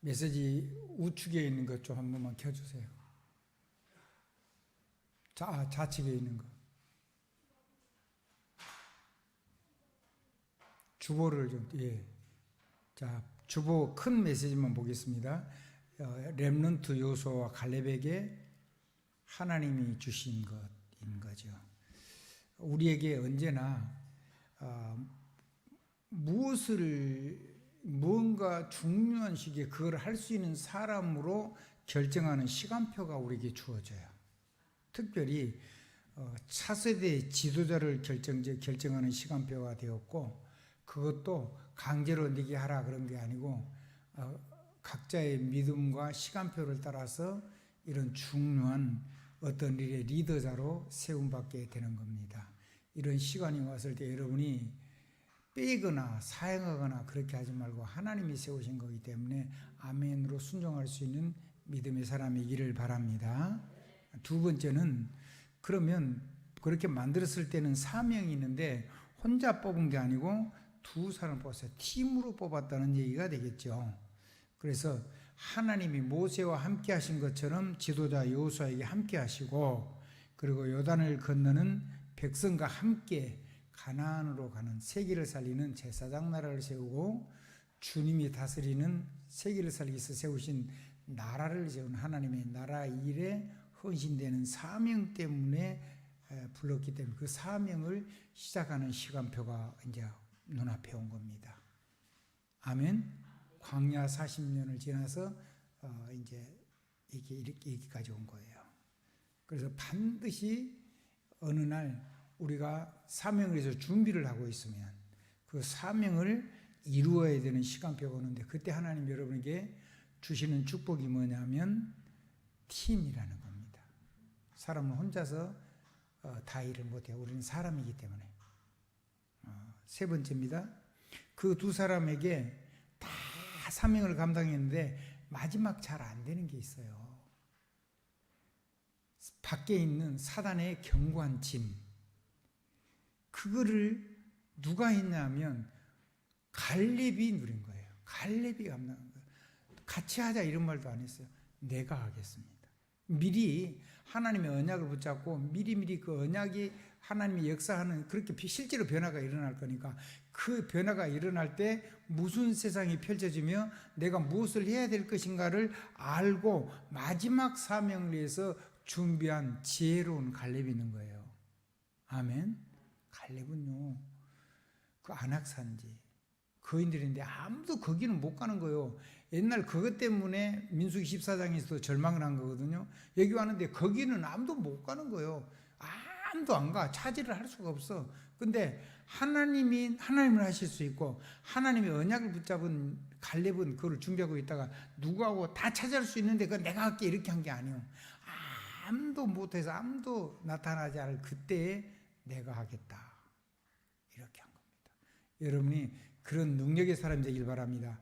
메시지 우측에 있는 것 좀 한 번만 켜주세요. 좌측에 있는 거. 주보를 좀, 예. 자, 주보 큰 메시지만 보겠습니다. 렘넌트 요소와 갈렙에게 하나님이 주신 것인 거죠. 우리에게 언제나 무언가 중요한 시기에 그걸 할 수 있는 사람으로 결정하는 시간표가 우리에게 주어져요. 특별히 차세대 지도자를 결정하는 시간표가 되었고, 그것도 강제로 네게 하라 그런 게 아니고 각자의 믿음과 시간표를 따라서 이런 중요한 어떤 일의 리더자로 세움받게 되는 겁니다. 이런 시간이 왔을 때 여러분이 빼거나 사양하거나 그렇게 하지 말고 하나님이 세우신 거기 때문에 아멘으로 순종할 수 있는 믿음의 사람이기를 바랍니다. 두 번째는, 그러면 그렇게 만들었을 때는 사명이 있는데 혼자 뽑은 게 아니고 두 사람 뽑았어요. 팀으로 뽑았다는 얘기가 되겠죠. 그래서 하나님이 모세와 함께 하신 것처럼 지도자 여호수아에게 함께 하시고, 그리고 요단을 건너는 백성과 함께 가나안으로 가는 세계를 살리는 제사장 나라를 세우고, 주님이 다스리는 세계를 살리기 위해서 세우신 나라를 세운 하나님의 나라 일에 헌신되는 사명 때문에 불렀기 때문에 그 사명을 시작하는 시간표가 이제 눈앞에 온 겁니다. 아멘. 광야 40년을 지나서 이제 이렇게 여기까지 온 거예요. 그래서 반드시 어느 날 우리가 사명을 위해서 준비를 하고 있으면 그 사명을 이루어야 되는 시간표가 오는데, 그때 하나님 여러분에게 주시는 축복이 뭐냐면 팀이라는 겁니다. 사람은 혼자서 다 일을 못해요. 우리는 사람이기 때문에. 세 번째입니다. 그 두 사람에게 다 사명을 감당했는데 마지막 잘 안 되는 게 있어요. 밖에 있는 사단의 견고한 짐, 그거를 누가 했냐면 갈렙이 누린 거예요. 갈렙이 감당한 거예요. 같이 하자 이런 말도 안 했어요. 내가 하겠습니다. 미리 하나님의 언약을 붙잡고 미리미리 그 언약이 하나님이 역사하는, 그렇게 실제로 변화가 일어날 거니까 그 변화가 일어날 때 무슨 세상이 펼쳐지며 내가 무엇을 해야 될 것인가를 알고 마지막 사명을 위해서 준비한 지혜로운 갈렙이 있는 거예요. 아멘. 갈렙은요, 그 안악산지 거인들인데 아무도 거기는 못 가는 거예요. 옛날 그것 때문에 민수기 14장에서도 절망을 한 거거든요. 여기 왔는데 거기는 아무도 못 가는 거예요. 아무도 안 가. 차지를 할 수가 없어. 근데 하나님을 하실 수 있고 하나님의 언약을 붙잡은 갈렙은 그걸 준비하고 있다가 누구하고 다 차지할 수 있는데 그건 내가 할게 이렇게 한 게 아니에요. 아무도 못해서 아무도 나타나지 않을 그때에 내가 하겠다 이렇게 한 겁니다. 여러분이 그런 능력의 사람이 되길 바랍니다.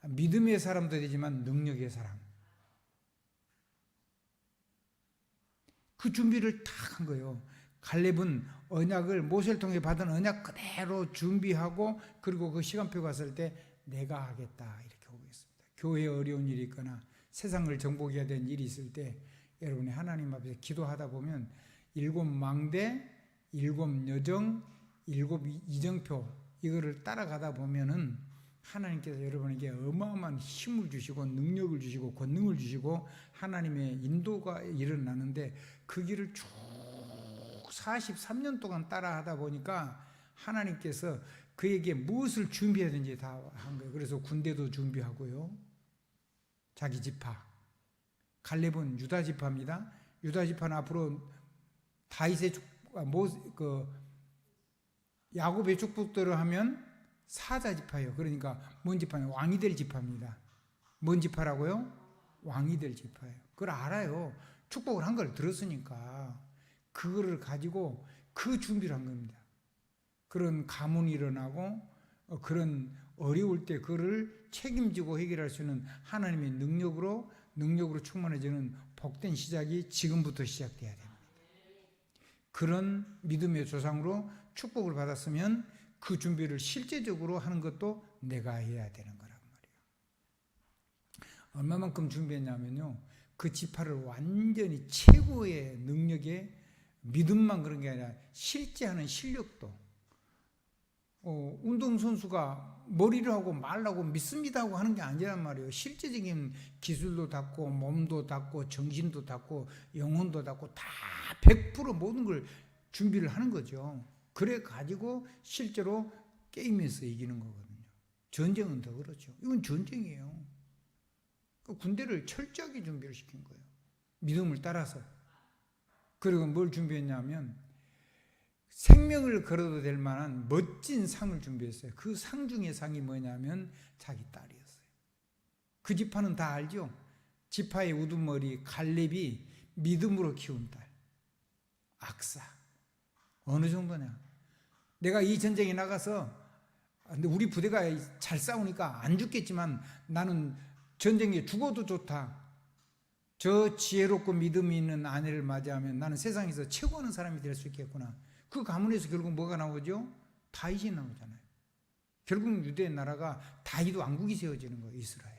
믿음의 사람도 되지만 능력의 사람. 그 준비를 딱 한 거예요. 갈렙은 언약을 모세를 통해 받은 언약 그대로 준비하고, 그리고 그 시간표 갔을 때 내가 하겠다 이렇게 오고 있습니다. 교회에 어려운 일이 있거나 세상을 정복해야 되는 일이 있을 때 여러분이 하나님 앞에서 기도하다 보면 7 망대, 7 여정, 7 이정표 이거를 따라가다 보면은 하나님께서 여러분에게 어마어마한 힘을 주시고 능력을 주시고 권능을 주시고 하나님의 인도가 일어나는데, 그 길을 쭉 43년 동안 따라하다 보니까 하나님께서 그에게 무엇을 준비해야 되는지 다 한 거예요. 그래서 군대도 준비하고요. 자기 지파. 갈렙은 유다 지파입니다. 유다 지파는 앞으로 다윗의 야곱의 축복대로 하면 사자 지파예요. 그러니까 뭔 지파냐? 왕이 될 지파입니다. 뭔 지파라고요? 왕이 될 지파예요. 그걸 알아요. 축복을 한 걸 들었으니까 그거를 가지고 그 준비를 한 겁니다. 그런 가문이 일어나고 그런 어려울 때 그거를 책임지고 해결할 수 있는 하나님의 능력으로 충만해지는 복된 시작이 지금부터 시작돼야 됩니다. 그런 믿음의 조상으로 축복을 받았으면 그 준비를 실제적으로 하는 것도 내가 해야 되는 거란 말이에요. 얼마만큼 준비했냐면요. 그 지파를 완전히 최고의 능력에 믿음만 그런 게 아니라 실제 하는 실력도 운동선수가 머리를 하고 말하고 믿습니다 하고 하는 게 아니란 말이에요. 실제적인 기술도 닦고 몸도 닦고 정신도 닦고 영혼도 닦고 다 100% 모든 걸 준비를 하는 거죠. 그래 가지고 실제로 게임에서 이기는 거거든요. 전쟁은 더 그렇죠. 이건 전쟁이에요. 군대를 철저하게 준비를 시킨 거예요. 믿음을 따라서. 그리고 뭘 준비했냐면 생명을 걸어도 될 만한 멋진 상을 준비했어요. 그 상 중의 상이 뭐냐면 자기 딸이었어요. 그 지파는 다 알죠? 지파의 우두머리 갈렙이 믿음으로 키운 딸. 악사. 어느 정도냐? 내가 이 전쟁에 나가서 근데 우리 부대가 잘 싸우니까 안 죽겠지만 나는 전쟁에 죽어도 좋다. 저 지혜롭고 믿음이 있는 아내를 맞이하면 나는 세상에서 최고하는 사람이 될 수 있겠구나. 그 가문에서 결국 뭐가 나오죠? 다윗이 나오잖아요. 결국 유대 나라가 다윗 왕국이 세워지는 거예요. 이스라엘.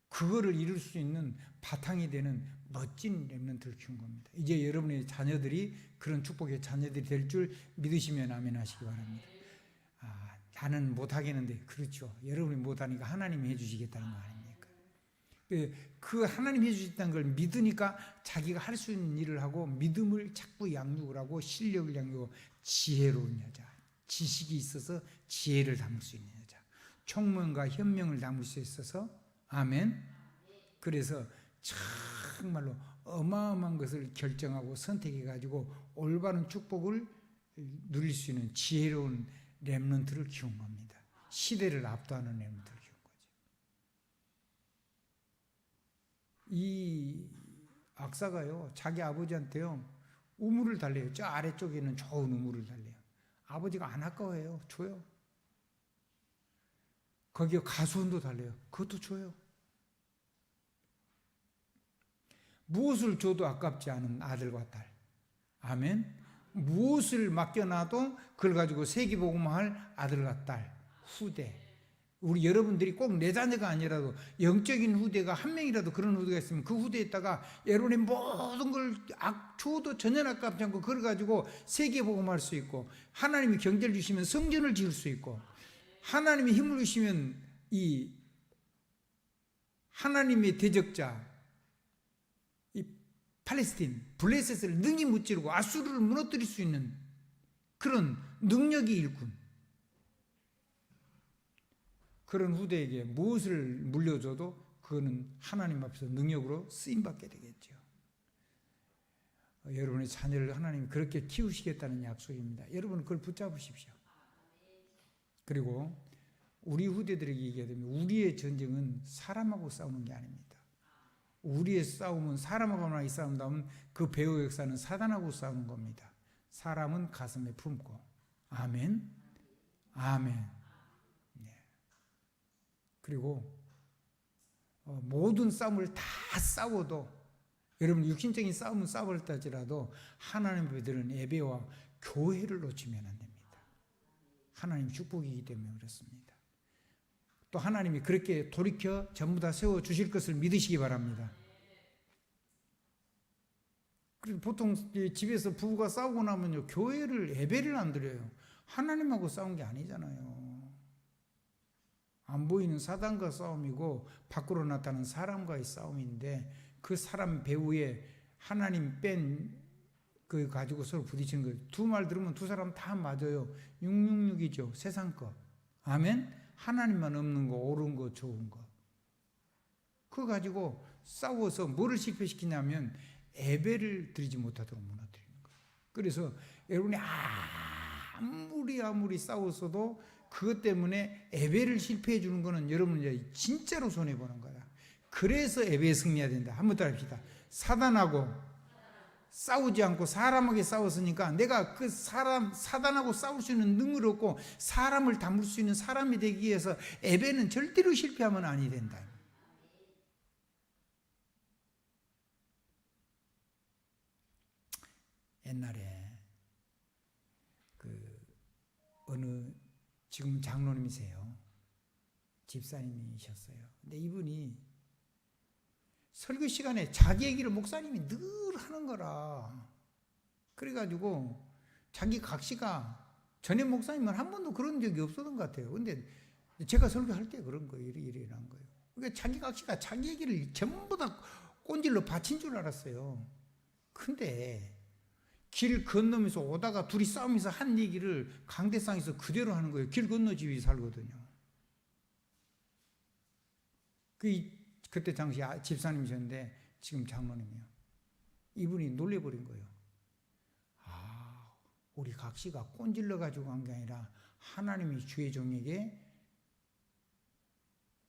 그거를 이룰 수 있는 바탕이 되는 멋진 렘넌트를 키운 겁니다. 이제 여러분의 자녀들이 그런 축복의 자녀들이 될 줄 믿으시면 아멘 하시기 바랍니다. 나는 못하겠는데 그렇죠. 여러분이 못하니까 하나님이 해주시겠다는 거 아닙니까? 그 하나님이 해주셨다는 걸 믿으니까 자기가 할 수 있는 일을 하고 믿음을 자꾸 양육을 하고 실력을 양육하고 지혜로운 여자, 지식이 있어서 지혜를 담을 수 있는 여자, 총명과 현명을 담을 수 있어서 아멘. 그래서 정말로 어마어마한 것을 결정하고 선택해가지고 올바른 축복을 누릴 수 있는 지혜로운 렘넌트를 키운 겁니다. 시대를 압도하는 렘넌트를 키운 거죠. 이 악사가요, 자기 아버지한테요, 우물을 달래요. 저 아래쪽에 있는 좋은 우물을 달래요. 아버지가 안 아까워해요. 줘요. 거기에 가수원도 달래요. 그것도 줘요. 무엇을 줘도 아깝지 않은 아들과 딸. 아멘. 무엇을 맡겨놔도 그걸 가지고 세계복음화할 아들과 딸, 후대. 우리 여러분들이 꼭 내 자녀가 아니라도 영적인 후대가 한 명이라도 그런 후대가 있으면 그 후대에다가 여러분의 모든 걸 줘도 전혀 아깝지 않고 그걸 가지고 세계복음화할 수 있고, 하나님이 경제를 주시면 성전을 지을 수 있고, 하나님이 힘을 주시면 이 하나님의 대적자 팔레스틴, 블레셋을 능히 무찌르고 아수르를 무너뜨릴 수 있는 그런 능력이 일군. 그런 후대에게 무엇을 물려줘도 그거는 하나님 앞에서 능력으로 쓰임받게 되겠죠. 여러분의 자녀를 하나님이 그렇게 키우시겠다는 약속입니다. 여러분은 그걸 붙잡으십시오. 그리고 우리 후대들에게 얘기하면 우리의 전쟁은 사람하고 싸우는 게 아닙니다. 우리의 싸움은 사람하고만 싸운다면 그 배후 역사는 사단하고 싸우는 겁니다. 사람은 가슴에 품고. 아멘. 아멘. 네. 그리고 모든 싸움을 다 싸워도, 여러분 육신적인 싸움은 싸울지라도 하나님 배들은 예배와 교회를 놓치면 안 됩니다. 하나님 축복이기 때문에 그렇습니다. 또 하나님이 그렇게 돌이켜 전부 다 세워주실 것을 믿으시기 바랍니다. 그리고 보통 집에서 부부가 싸우고 나면요, 교회를, 예배를 안 드려요. 하나님하고 싸운 게 아니잖아요. 안 보이는 사단과 싸움이고 밖으로 나타나는 사람과의 싸움인데, 그 사람 배후에 하나님 뺀 그 가지고 서로 부딪히는 거예요. 두 말 들으면 두 사람 다 맞아요. 666이죠. 세상 거. 아멘? 하나님만 없는 거, 옳은 거, 좋은 거. 그거 가지고 싸워서 뭐를 실패시키냐면 예배를 드리지 못하도록 무너뜨리는 거예요. 그래서 여러분이 아무리 싸웠어도 그것 때문에 예배를 실패해 주는 거는 여러분이 진짜로 손해보는 거야. 그래서 예배에 승리해야 된다. 한번 따라합시다. 사단하고 싸우지 않고 사람에게 싸웠으니까 내가 그 사단하고 싸울 수 있는 능력을 얻고 사람을 담을 수 있는 사람이 되기 위해서 예배는 절대로 실패하면 아니 된다. 옛날에 어느 지금 장로님이세요. 집사님이셨어요. 근데 이분이 설교 시간에 자기 얘기를 목사님이 늘 하는 거라. 그래가지고 자기 각시가 전에 목사님은 한 번도 그런 적이 없었던 것 같아요. 근데 제가 설교할 때 그런 거예요. 이런 거예요. 그러니까 자기 각시가 자기 얘기를 전부 다 꼰질로 바친 줄 알았어요. 근데 길 건너면서 오다가 둘이 싸우면서 한 얘기를 강대상에서 그대로 하는 거예요. 길 건너 집이 살거든요. 그때 당시 집사님이셨는데 지금 장로님이요. 이분이 놀래버린 거예요. 아, 우리 각시가 꼰질러 가지고 한 게 아니라 하나님이 주의 종에게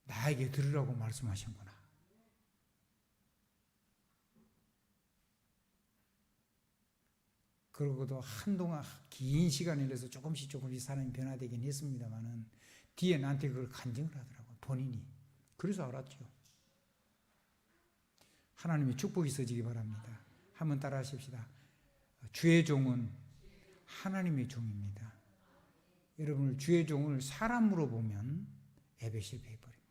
나에게 들으라고 말씀하신구나. 그러고도 한동안 긴 시간이 흘러서 조금씩 사람이 변화되긴 했습니다만은 뒤에 나한테 그걸 간증을 하더라고요. 본인이. 그래서 알았죠. 하나님의 축복이 있어지기 바랍니다. 한번 따라 하십시다. 주의 종은 하나님의 종입니다. 여러분을 주의 종을 사람으로 보면 예배 실패해버립니다.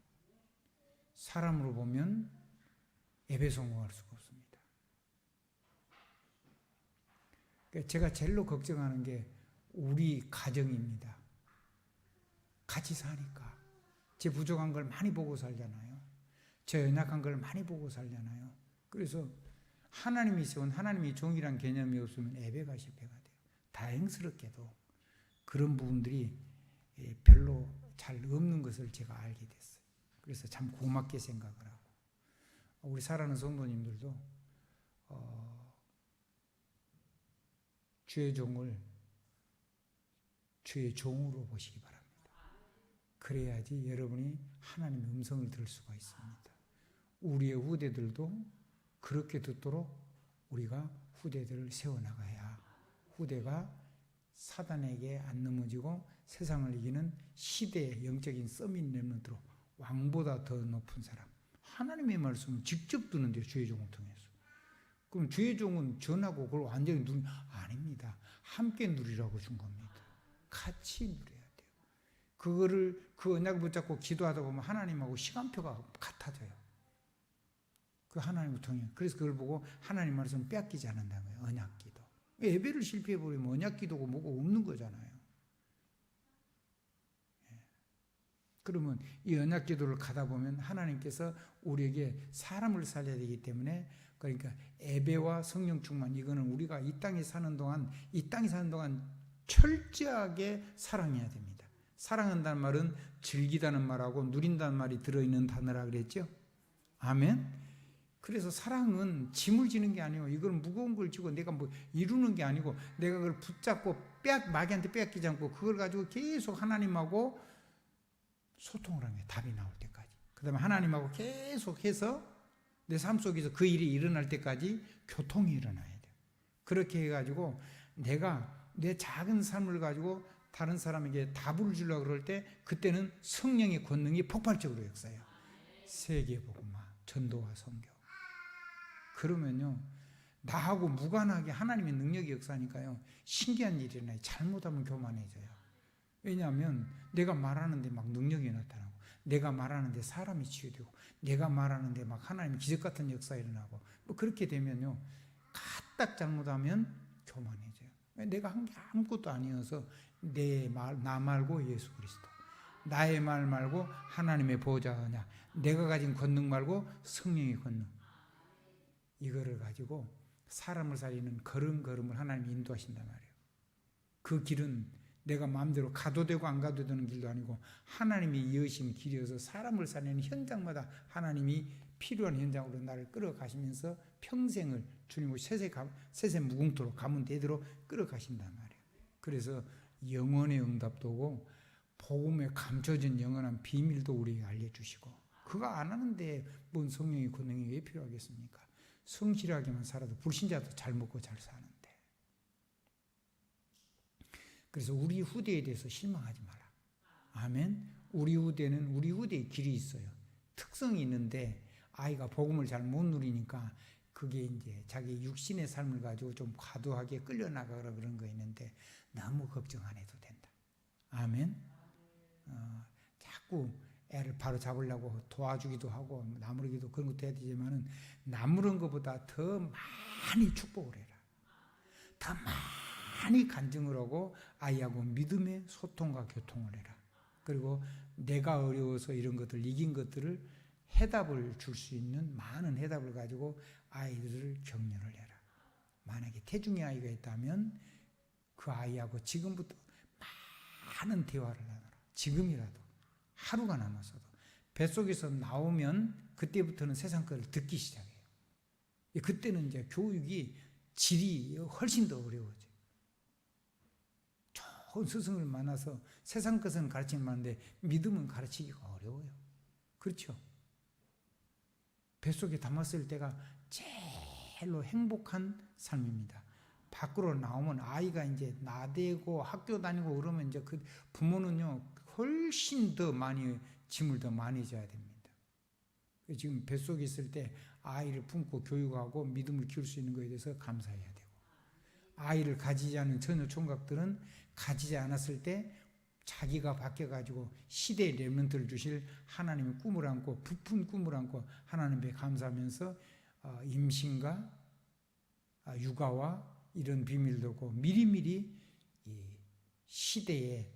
사람으로 보면 예배 성공할 수가 없습니다. 제가 제일로 걱정하는 게 우리 가정입니다. 같이 사니까 제 부족한 걸 많이 보고 살잖아요. 제 연약한 걸 많이 보고 살잖아요. 그래서 하나님이 세운 하나님의 종이란 개념이 없으면 예배가 실패가 돼요. 다행스럽게도 그런 부분들이 별로 잘 없는 것을 제가 알게 됐어요. 그래서 참 고맙게 생각을 하고 우리 사랑하는 성도님들도 주의 종을 주의 종으로 보시기 바랍니다. 그래야지 여러분이 하나님의 음성을 들을 수가 있습니다. 우리의 후대들도 그렇게 듣도록 우리가 후대들을 세워나가야 후대가 사단에게 안 넘어지고 세상을 이기는 시대의 영적인 서밋 렘넌트로 왕보다 더 높은 사람, 하나님의 말씀을 직접 듣는데요. 주의 종을 통해서. 그럼 주의 종은 전하고 그걸 완전히 누리 아닙니다. 함께 누리라고 준 겁니다. 같이 누려야 돼요. 그 언약을 붙잡고 기도하다 보면 하나님하고 시간표가 같아져요. 그 하나님을 통해. 그래서 그걸 보고 하나님 말씀을 빼앗기지 않는다는 거예요. 언약 기도. 예배를 실패해버리면 언약 기도고 뭐고 없는 거잖아요. 그러면 이 언약 기도를 가다 보면 하나님께서 우리에게 사람을 살려야 되기 때문에 그러니까 예배와 성령 충만 이거는 우리가 이 땅에 사는 동안 철저하게 사랑해야 됩니다. 사랑한다는 말은 즐기다는 말하고 누린다는 말이 들어있는 단어라 그랬죠. 아멘. 그래서 사랑은 짐을 지는 게 아니에요. 이건 무거운 걸 지고 내가 뭐 이루는 게 아니고 내가 그걸 붙잡고 마귀한테 빼앗기지 않고 그걸 가지고 계속 하나님하고 소통을 하는 거예요. 답이 나올 때까지. 그 다음에 하나님하고 계속해서 내 삶 속에서 그 일이 일어날 때까지 교통이 일어나야 돼요. 그렇게 해가지고 내가 내 작은 삶을 가지고 다른 사람에게 답을 주려고 그럴 때 그때는 성령의 권능이 폭발적으로 역사해요. 세계복음화, 전도와 선교. 그러면요 나하고 무관하게 하나님의 능력이 역사하니까요 신기한 일이 일어나요. 잘못하면 교만해져요. 왜냐하면 내가 말하는데 막 능력이 나타나고 내가 말하는데 사람이 치유되고 내가 말하는데 막 하나님의 기적 같은 역사 일어나고 뭐 그렇게 되면요 까딱 잘못하면 교만해져요. 내가 한 게 아무것도 아니어서 나 말고 예수 그리스도, 나의 말 말고 하나님의 보좌냐, 내가 가진 권능 말고 성령의 권능, 이거를 가지고 사람을 살리는 걸음걸음을 하나님이 인도하신단 말이에요. 그 길은 내가 마음대로 가도 되고 안 가도 되는 길도 아니고 하나님이 이으신 길이어서 사람을 살리는 현장마다 하나님이 필요한 현장으로 나를 끌어가시면서 평생을 주님과 세세 무궁토록 가문 대대로 끌어가신단 말이에요. 그래서 영원의 응답도 오고 복음에 감춰진 영원한 비밀도 우리에게 알려주시고 그거 안 하는데 뭔 성령의 권능이 왜 필요하겠습니까? 성실하게만 살아도 불신자도 잘 먹고 잘 사는데. 그래서 우리 후대에 대해서 실망하지 마라. 아멘. 우리 후대는 우리 후대의 길이 있어요. 특성이 있는데 아이가 복음을 잘 못 누리니까 그게 이제 자기 육신의 삶을 가지고 좀 과도하게 끌려나가라 그런 거 있는데 너무 걱정 안 해도 된다. 아멘. 자꾸 애를 바로 잡으려고 도와주기도 하고 나무르기도 그런 것도 해야 되지만은 나무른 것보다 더 많이 축복을 해라. 더 많이 간증을 하고 아이하고 믿음의 소통과 교통을 해라. 그리고 내가 어려워서 이런 것들 이긴 것들을 해답을 줄 수 있는 많은 해답을 가지고 아이들을 격려를 해라. 만약에 태중의 아이가 있다면 그 아이하고 지금부터 많은 대화를 나눠라. 지금이라도 하루가 남았어도 뱃속에서 나오면 그때부터는 세상 것을 듣기 시작해요. 그때는 이제 교육이 질이 훨씬 더 어려워져요. 좋은 스승을 만나서 세상 것은 가르치는 많은데 믿음은 가르치기가 어려워요. 그렇죠? 뱃속에 담았을 때가 제일로 행복한 삶입니다. 밖으로 나오면 아이가 이제 나대고 학교 다니고 그러면 이제 그 부모는요 훨씬 더 많이 짐을 더 많이 져야 됩니다. 지금 뱃속에 있을 때 아이를 품고 교육하고 믿음을 키울 수 있는 것에 대해서 감사해야 되고, 아이를 가지지 않은 처녀 총각들은 가지지 않았을 때 자기가 바뀌어가지고 시대의 렘넌트를 주실 하나님의 꿈을 안고 부푼 꿈을 안고 하나님께 감사하면서 임신과 육아와 이런 비밀도 없고 미리미리 이 시대에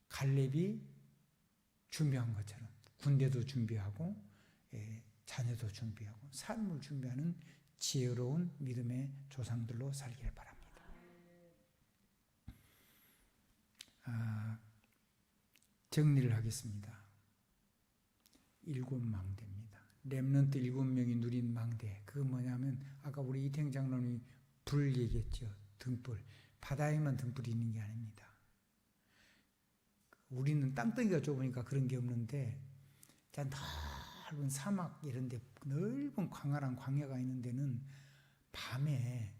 갈렙이 준비한 것처럼 군대도 준비하고 자녀도 준비하고 삶을 준비하는 지혜로운 믿음의 조상들로 살기를 바랍니다. 정리를 하겠습니다. 7망대입니다. 렘넌트 7명이 누린 망대. 그거 뭐냐면 아까 우리 이태영 장로님이 불 얘기했죠. 등불. 바다에만 등불이 있는 게 아닙니다. 우리는 땅덩이가 좁으니까 그런 게 없는데 넓은 사막 이런 데 넓은 광활한 광야가 있는 데는 밤에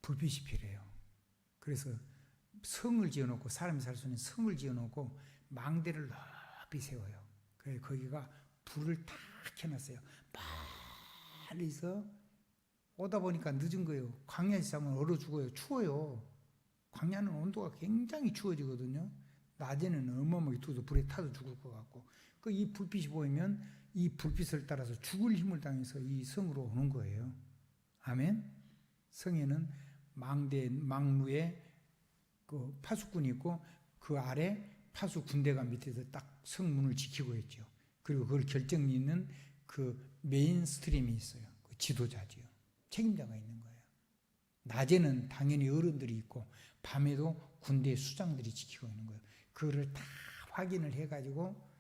불빛이 필요해요. 그래서 성을 지어놓고 사람이 살 수 있는 성을 지어놓고 망대를 높이 세워요. 그래서 거기가 불을 다 켜놨어요. 멀리서 오다 보니까 늦은 거예요. 광야에서 자면 얼어 죽어요. 추워요. 광야는 온도가 굉장히 추워지거든요. 낮에는 어마어마하게 추워서 불에 타도 죽을 것 같고, 이 불빛이 보이면 이 불빛을 따라서 죽을 힘을 당해서 이 성으로 오는 거예요. 아멘. 성에는 망루에 그 파수꾼이 있고 그 아래 파수 군대가 밑에서 딱 성문을 지키고 있죠. 그리고 그걸 결정이 있는 그 메인 스트림이 있어요. 그 지도자지요. 책임자가 있는 거예요. 낮에는 당연히 어른들이 있고 밤에도 군대 수장들이 지키고 있는 거예요. 그거를 다 확인을 해가지고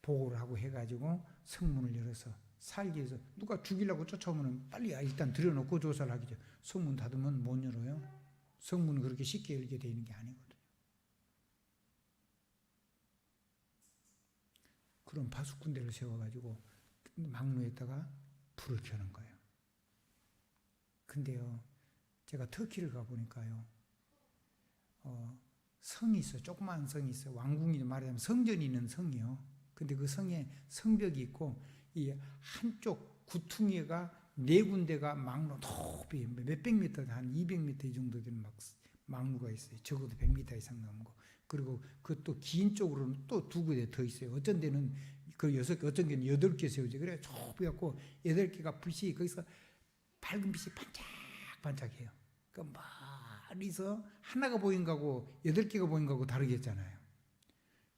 보고를 하고 해가지고 성문을 열어서 살기 위해서 누가 죽이려고 쫓아오면 빨리 일단 들여놓고 조사를 하겠죠. 성문 닫으면 못 열어요. 성문은 그렇게 쉽게 열게 되는 게 아니거든요. 그런 파수꾼대를 세워가지고 망루에다가 불을 켜는 거예요. 근데요, 제가 터키를 가보니까요, 성이 있어요. 조그마한 성이 있어요. 왕궁이 말하자면 성전이 있는 성이요. 근데 그 성에 성벽이 있고 이 한쪽 구퉁이가 4군데가 망루 높이 몇백 미터, 한 200m 이 정도 되는 망루가 있어요. 적어도 100m 이상 넘은 거. 그리고 그 또 긴 쪽으로는 또 2군데 더 있어요. 어쩐 데는 어쩐 데는 8개 세우죠. 그래 쭉 해갖고 8개가 빛이 거기서 밝은 빛이 반짝반짝해요. 그 멀리서 하나가 보인 거하고 8개가 보인 거하고 다르겠잖아요.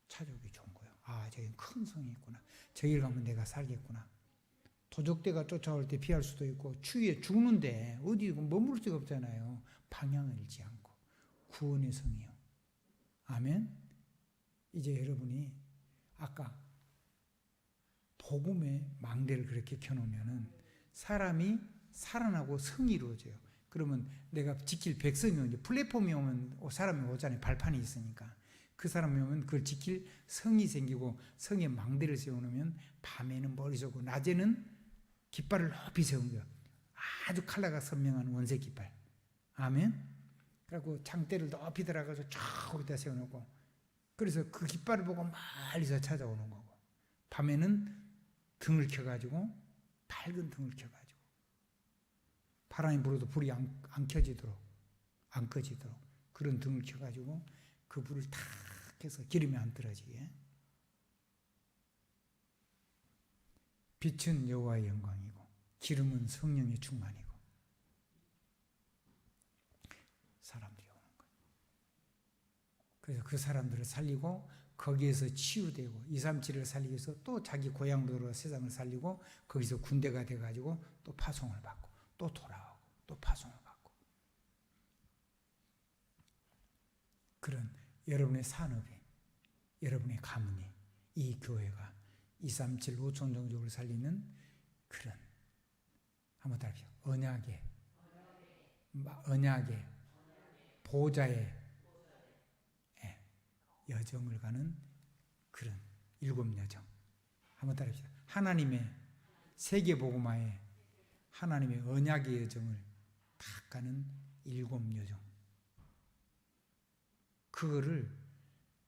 찾아오기 좋은 거예요. 아, 저기 큰 성이 있구나. 저기를 가면 내가 살겠구나. 도적대가 쫓아올 때 피할 수도 있고 추위에 죽는데 어디 머무를 데가 없잖아요. 방향을 잃지 않고 구원의 성이요. 아멘. 이제 여러분이 아까 복음의 망대를 그렇게 켜놓으면은 사람이 살아나고 성이 이루어져요. 그러면 내가 지킬 백성이 오면 플랫폼이 오면 사람이 오잖아요. 발판이 있으니까. 그 사람이 오면 그걸 지킬 성이 생기고 성에 망대를 세워놓으면 밤에는 머리 쏘고 낮에는 깃발을 높이 세운 거예요. 아주 컬러가 선명한 원색 깃발. 아멘. 그리고 장대를 높이 들어가서 쫙 거기다 세워놓고 그래서 그 깃발을 보고 멀리서 찾아오는 거고 밤에는 등을 켜가지고 밝은 등을 켜가지고 바람이 불어도 불이 안 켜지도록 안 꺼지도록 그런 등을 켜가지고 그 불을 탁 해서 기름이 안 떨어지게 빛은 여호와의 영광이고 기름은 성령의 충만이고 사람들이 오는 거예요. 그래서 그 사람들을 살리고 거기에서 치유되고 237을 살리기 위해서 또 자기 고향으로 세상을 살리고 거기서 군대가 돼가지고 또 파송을 받고 또 돌아오고 또 파송을 받고 그런 여러분의 산업이 여러분의 가문이 이 교회가 237 5천 종족을 살리는 그런 한번 따라합시다. 언약의 보좌의 여정을 가는 그런 일곱 여정 한번 따라합시다. 하나님의 세계복음화에 하나님의 언약의 여정을 딱 가는 일곱 여정 그거를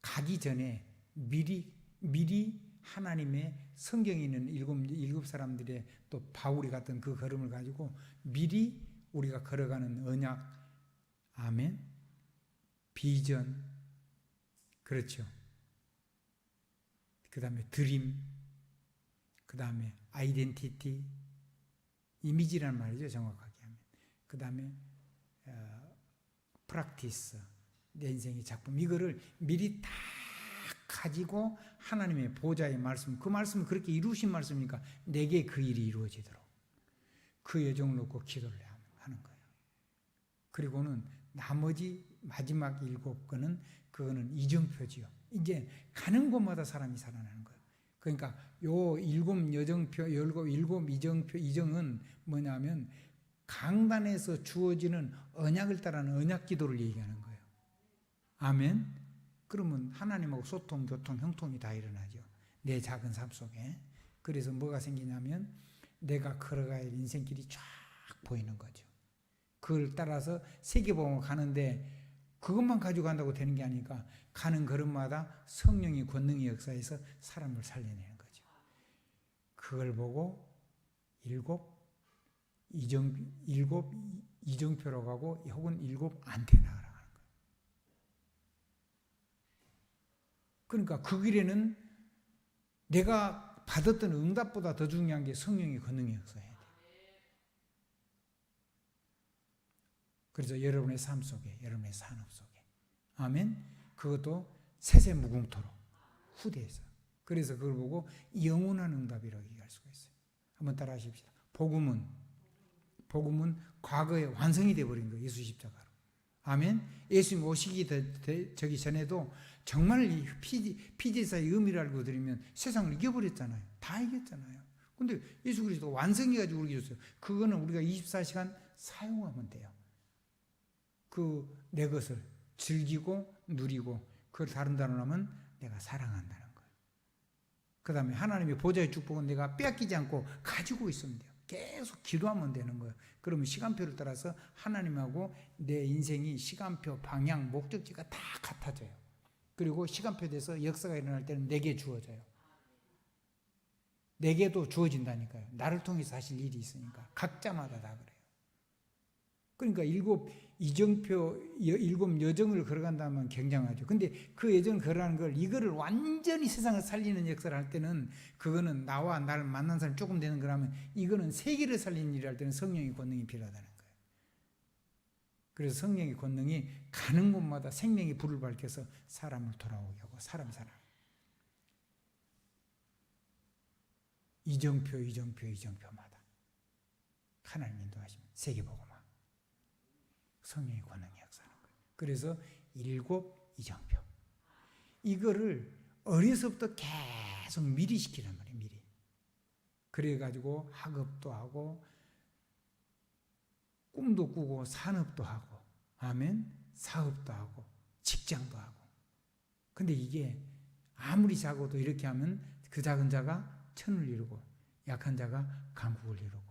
가기 전에 미리 하나님의 성경에 있는 일곱 사람들의 또 바울이 갔던 그 걸음을 가지고 미리 우리가 걸어가는 언약 아멘 비전 그렇죠. 그 다음에 드림 그 다음에 아이덴티티 이미지라는 말이죠. 정확하게 하면 그 다음에 프랙티스 내 인생의 작품 이거를 미리 다 가지고 하나님의 보좌의 말씀 그 말씀은 그렇게 이루신 말씀이니까 내게 그 일이 이루어지도록 그 여정을 놓고 기도를 하는 거예요. 그리고는 나머지 마지막 7건은 그거는 이정표지요. 이제 가는 곳마다 사람이 살아나는 거예요. 그러니까 요 일곱 여정표, 일곱 이정은 뭐냐면 강단에서 주어지는 언약을 따르는 언약 기도를 얘기하는 거예요. 아멘. 그러면 하나님하고 소통, 교통, 형통이 다 일어나죠. 내 작은 삶 속에. 그래서 뭐가 생기냐면 내가 걸어가야 할 인생길이 쫙 보이는 거죠. 그걸 따라서 세계복음을 가는데 그것만 가지고 간다고 되는 게 아니니까 가는 걸음마다 성령의 권능의 역사에서 사람을 살려내는 거죠. 그걸 보고 일곱 이정표라고 하고 혹은 일곱 안테나라고 하는 거예요. 그러니까 그 길에는 내가 받았던 응답보다 더 중요한 게 성령의 권능의 역사예요. 그래서 여러분의 삶 속에 여러분의 산업 속에 아멘 그것도 세세무궁토록 후대에서 그래서 그걸 보고 영원한 응답이라고 얘기할 수가 있어요. 한번 따라 하십시다. 복음은 과거에 완성이 되어버린 거예요. 예수 십자가로. 아멘. 예수님 오시기 저기 전에도 정말 이 피제사의 의미를 알고 드리면 세상을 이겨버렸잖아요. 다 이겼잖아요. 근데 예수 그리스도 완성해가지고 우리에게 줬어요. 그거는 우리가 24시간 사용하면 돼요. 내 것을 즐기고 누리고 그걸 다른 단어로 하면 내가 사랑한다는 거예요. 그 다음에 하나님의 보좌의 축복은 내가 빼앗기지 않고 가지고 있으면 돼요. 계속 기도하면 되는 거예요. 그러면 시간표를 따라서 하나님하고 내 인생이 시간표, 방향, 목적지가 다 같아져요. 그리고 시간표에 대해서 역사가 일어날 때는 내게 주어져요. 내게도 주어진다니까요. 나를 통해서 하실 일이 있으니까 각자마다 다 그래요. 그러니까 일곱 여정을 걸어간다면 굉장하죠. 근데 그 여정을 걸어가는 걸 이거를 완전히 세상을 살리는 역사를 할 때는 그거는 나와 나를 만난 사람이 조금 되는 거라면 이거는 세계를 살리는 일을 할 때는 성령의 권능이 필요하다는 거예요. 그래서 성령의 권능이 가는 곳마다 생명의 불을 밝혀서 사람을 돌아오게 하고 사람 이정표마다 하나님 인도하시면 세계복음화 성령의 권능이 역사하는 거예요. 그래서 일곱 이정표 이거를 어려서부터 계속 미리 시키란 말이에요. 미리. 그래가지고 학업도 하고 꿈도 꾸고 산업도 하고 아멘 사업도 하고 직장도 하고 근데 이게 아무리 작아도 이렇게 하면 그 작은 자가 천을 이루고 약한 자가 강국을 이루고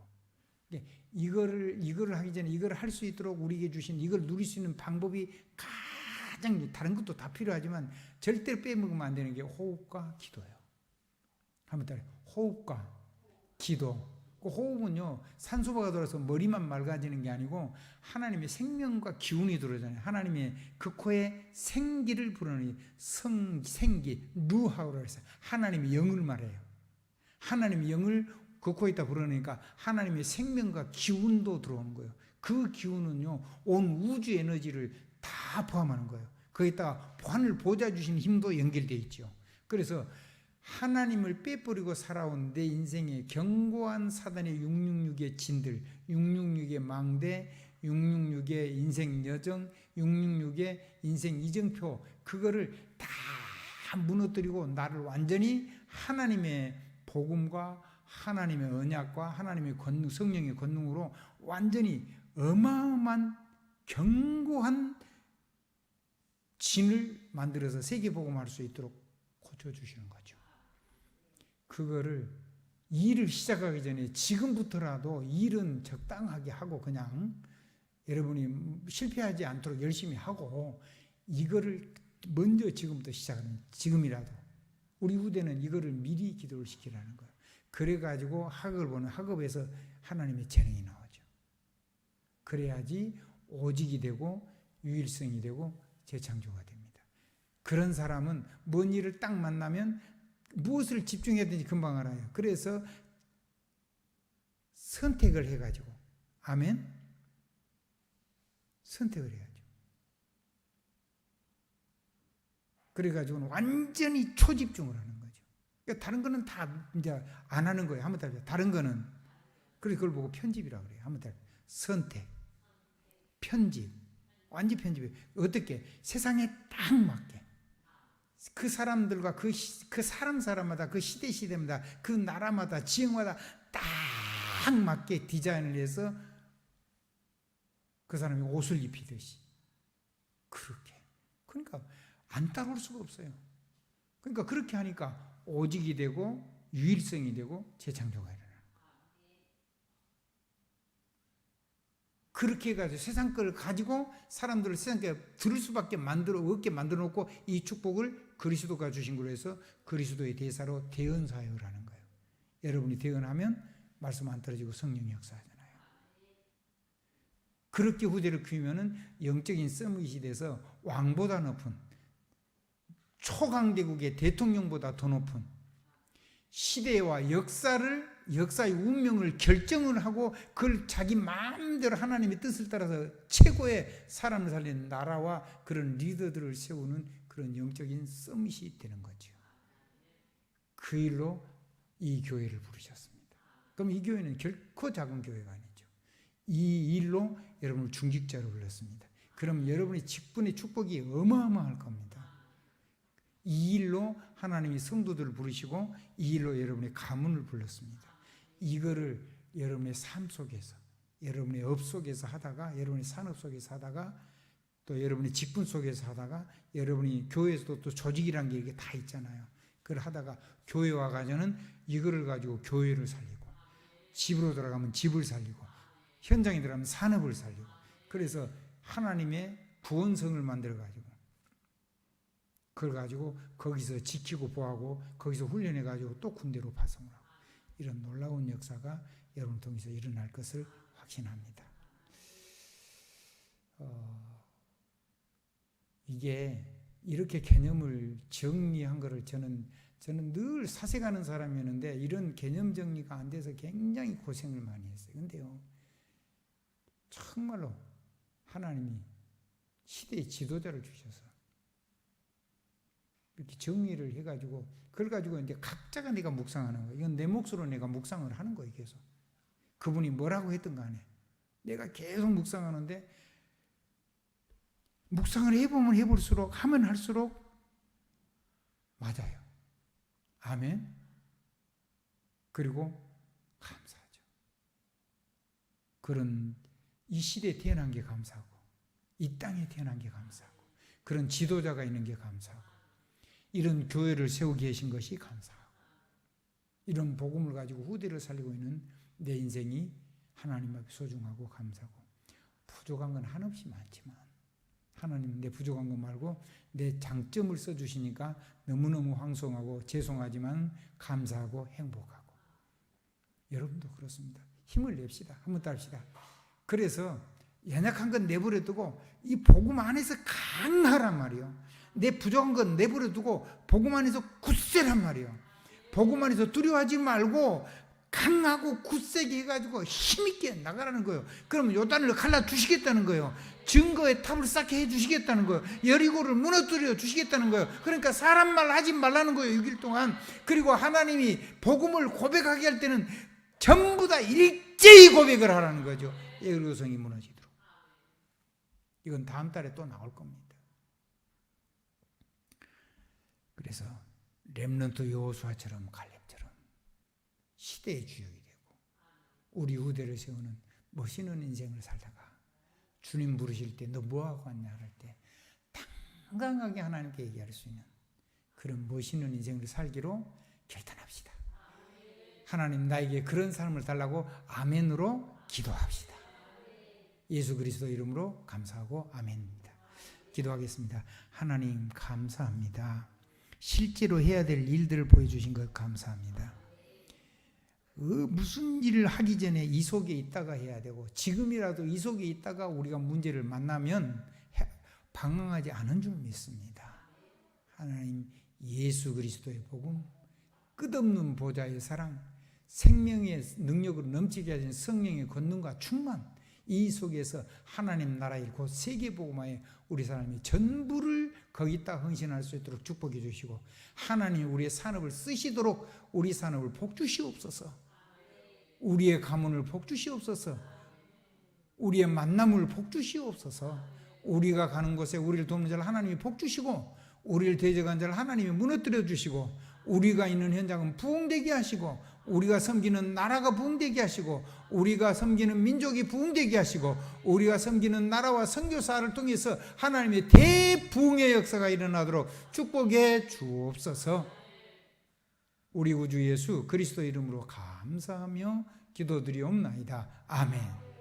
이거를 하기 전에 이걸 할 수 있도록 우리에게 주신 이걸 누릴 수 있는 방법이 가장 다른 것도 다 필요하지만 절대로 빼먹으면 안 되는 게 호흡과 기도예요. 한번 따라해요. 호흡과 기도. 그 호흡은요 산소가 들어서 머리만 맑아지는 게 아니고 하나님의 생명과 기운이 들어오잖아요. 하나님의 그 코에 생기를 불어넣는 생기 루하우라 해서 하나님의 영을 말해요. 하나님의 영을 그 코에다 불어넣으니까 하나님의 생명과 기운도 들어오는 거예요. 그 기운은요, 온 우주 에너지를 다 포함하는 거예요. 거기다가 하늘 보좌 주신 힘도 연결되어 있죠. 그래서 하나님을 빼버리고 살아온 내 인생의 견고한 사단의 666의 진들, 666의 망대, 666의 인생 여정, 666의 인생 이정표, 그거를 다 무너뜨리고 나를 완전히 하나님의 복음과 하나님의 언약과 하나님의 권능, 성령의 권능으로 완전히 어마어마한 견고한 진을 만들어서 세계복음할 수 있도록 고쳐주시는 거죠. 그거를 일을 시작하기 전에 지금부터라도 일은 적당하게 하고 그냥 여러분이 실패하지 않도록 열심히 하고 이거를 먼저 지금부터 시작하는, 지금이라도 우리 후대는 이거를 미리 기도를 시키라는 거예요. 그래가지고 학업을 보는, 학업에서 하나님의 재능이 나오죠. 그래야지 오직이 되고 유일성이 되고 재창조가 됩니다. 그런 사람은 뭔 일을 딱 만나면 무엇을 집중해야 되는지 금방 알아요. 그래서 선택을 해가지고, 아멘? 선택을 해야죠. 그래가지고는 완전히 초집중을 하는 거죠. 그러니까 다른 거는 다 이제 안 하는 거예요. 한번 더 다른 거는. 그래서 그걸 보고 편집이라고 그래요. 한번 더 선택, 편집, 완전 편집이에요. 어떻게? 세상에 딱 맞게. 그 사람들과 그 사람마다, 그 시대마다, 그 나라마다, 지역마다 딱 맞게 디자인을 해서 그 사람이 옷을 입히듯이 그렇게. 그러니까 안 따라올 수가 없어요. 그러니까 그렇게 하니까 오직이 되고 유일성이 되고 재창조가 일어나는 거예요. 그렇게 해가지고 세상 걸 가지고 사람들을 세상에 들을 수밖에 없게 만들어 놓고 이 축복을 그리스도가 주신 걸로 해서 그리스도의 대사로 대언사역을 하는 거예요. 여러분이 대언하면 말씀 안 떨어지고 성령 역사하잖아요. 그렇게 후대를 키우면은 영적인 서밋이 돼서 왕보다 높은, 초강대국의 대통령보다 더 높은 시대와 역사의 운명을 결정을 하고 그걸 자기 마음대로 하나님의 뜻을 따라서 최고의 사람을 살리는 나라와 그런 리더들을 세우는 그런 영적인 서밋이 되는 거죠. 그 일로 이 교회를 부르셨습니다. 그럼 이 교회는 결코 작은 교회가 아니죠. 이 일로 여러분을 중직자로 불렀습니다. 그럼 여러분의 직분의 축복이 어마어마할 겁니다. 이 일로 하나님이 성도들을 부르시고 이 일로 여러분의 가문을 불렀습니다. 이거를 여러분의 삶 속에서, 여러분의 업 속에서 하다가, 여러분의 산업 속에서 하다가, 또 여러분의 직분 속에서 하다가, 여러분이 교회에서도 또 조직이라는 게 이게 다 있잖아요. 그걸 하다가 교회 와가지고는 이거를 가지고 교회를 살리고, 집으로 들어가면 집을 살리고, 현장에 들어가면 산업을 살리고, 그래서 하나님의 구원성을 만들어가지고 그걸 가지고 거기서 지키고 보호하고 거기서 훈련해가지고 또 군대로 파송을 하고, 이런 놀라운 역사가 여러분 통해서 일어날 것을 확신합니다. 이게 이렇게 개념을 정리한 거를 저는 늘 사색하는 사람이었는데 이런 개념 정리가 안 돼서 굉장히 고생을 많이 했어요. 근데요, 정말로 하나님이 시대의 지도자를 주셔서 이렇게 정리를 해가지고 그걸 가지고 이제 각자가 내가 묵상하는 거예요. 이건 내 몫으로 내가 묵상을 하는 거예요. 계속 그분이 뭐라고 했든 간에 내가 계속 묵상하는데, 묵상을 해보면 해볼수록, 하면 할수록 맞아요. 아멘. 그리고 감사하죠. 그런 이 시대에 태어난 게 감사하고, 이 땅에 태어난 게 감사하고, 그런 지도자가 있는 게 감사하고, 이런 교회를 세우고 계신 것이 감사하고, 이런 복음을 가지고 후대를 살리고 있는 내 인생이 하나님 앞에 소중하고 감사하고, 부족한 건 한없이 많지만 하나님은 내 부족한 것 말고 내 장점을 써주시니까 너무너무 황송하고 죄송하지만 감사하고 행복하고. 여러분도 그렇습니다. 힘을 냅시다. 한번 더 합시다. 그래서 연약한 건 내버려 두고 이 복음 안에서 강하란 말이요. 내 부족한 건 내버려 두고 복음 안에서 굳세란 말이요. 복음 안에서 두려워하지 말고 강하고 굳세게 해가지고 힘있게 나가라는 거예요. 그러면 요단을 갈라주시겠다는 거예요. 증거의 탑을 쌓게 해주시겠다는 거예요. 여리고를 무너뜨려 주시겠다는 거예요. 그러니까 사람 말 하지 말라는 거예요. 6일 동안. 그리고 하나님이 복음을 고백하게 할 때는 전부 다 일제히 고백을 하라는 거죠. 여리고성이 무너지도록. 이건 다음 달에 또 나올 겁니다. 그래서 렘넌트 여호수아처럼 갈렙처럼 시대의 주역이 되고 우리 후대를 세우는 멋있는 인생을 살다가 주님 부르실 때 너 뭐하고 왔냐 할 때 당당하게 하나님께 얘기할 수 있는 그런 멋있는 인생을 살기로 결단합시다. 하나님 나에게 그런 삶을 달라고 아멘으로 기도합시다. 예수 그리스도 이름으로 감사하고 아멘입니다. 기도하겠습니다. 하나님 감사합니다. 실제로 해야 될 일들을 보여주신 것 감사합니다. 무슨 일을 하기 전에 이 속에 있다가 해야 되고 지금이라도 이 속에 있다가 우리가 문제를 만나면 방황하지 않은 줄 믿습니다. 하나님 예수 그리스도의 복음, 끝없는 보좌의 사랑, 생명의 능력으로 넘치게 하신 성령의 권능과 충만, 이 속에서 하나님 나라의 곧 세계복음화에 우리 사람이 전부를 거기다 헌신할 수 있도록 축복해 주시고 하나님 우리의 산업을 쓰시도록 우리 산업을 복주시옵소서. 우리의 가문을 복주시옵소서. 우리의 만남을 복주시옵소서. 우리가 가는 곳에 우리를 돕는 자를 하나님이 복주시고 우리를 대적한 자를 하나님이 무너뜨려 주시고 우리가 있는 현장은 부흥되게 하시고 우리가 섬기는 나라가 부흥되게 하시고 우리가 섬기는 민족이 부흥되게 하시고 우리가 섬기는 나라와 선교사를 통해서 하나님의 대부흥의 역사가 일어나도록 축복해 주옵소서. 우리 구주 예수 그리스도 이름으로 감사하며 기도드리옵나이다. 아멘.